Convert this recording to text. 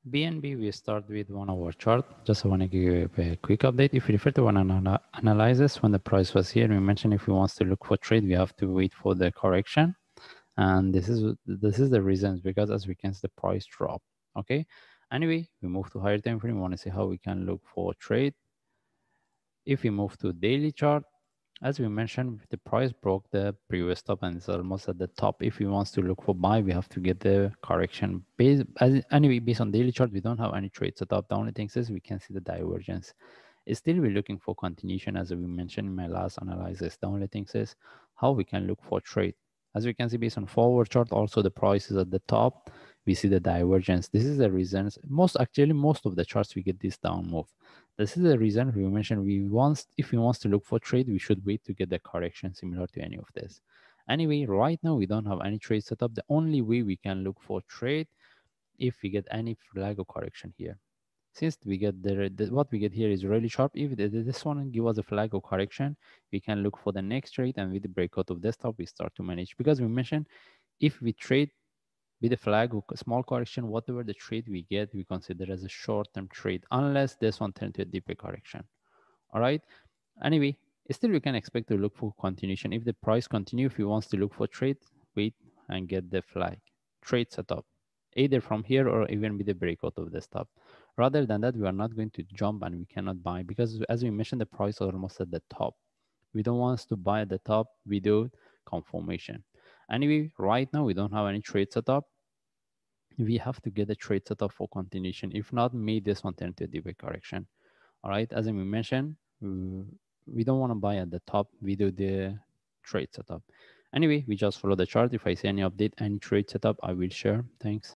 BNB, we start with 1 hour chart. Just want to give you a quick update. If you refer to one analysis, when the price was here, we mentioned if we want to look for trade, we have to wait for the correction. And this is the reasons, because as we can see, the price drop. Okay. Anyway, we move to higher time frame. We want to see how we can look for trade. If we move to daily chart, as we mentioned, the price broke the previous top and it's almost at the top. If we want to look for buy, we have to get the correction. Anyway, based on daily chart, we don't have any trade set up. The only thing is we can see the divergence. Still, we're looking for continuation, as we mentioned in my last analysis. The only thing is how we can look for trade. As we can see, based on forward chart, also the price is at the top. We see the divergence. This is the reasons. Most of the charts we get this down move. This is the reason we mentioned if we want to look for trade, we should wait to get the correction similar to any of this. Anyway, right now we don't have any trade set up. The only way we can look for trade if we get any flag or correction here. Since we get what we get here is really sharp. If this one give us a flag or correction, we can look for the next trade, and with the breakout of desktop, we start to manage. Because we mentioned if we trade with a flag or small correction, whatever the trade we get, we consider as a short-term trade, unless this one turns to a deeper correction. All right. Anyway, still we can expect to look for continuation. If the price continue, if he wants to look for trade, wait and get the flag trade setup, either from here or even with the breakout of the stop. Rather than that, we are not going to jump and we cannot buy, because as we mentioned, the price is almost at the top. We don't want us to buy at the top without confirmation. Anyway, right now we don't have any trade setup. We have to get a trade setup for continuation. If not, may this one turn to a deeper correction. All right, as we mentioned, we don't want to buy at the top. We do the trade setup. Anyway, we just follow the chart. If I see any update, any trade setup, I will share. Thanks.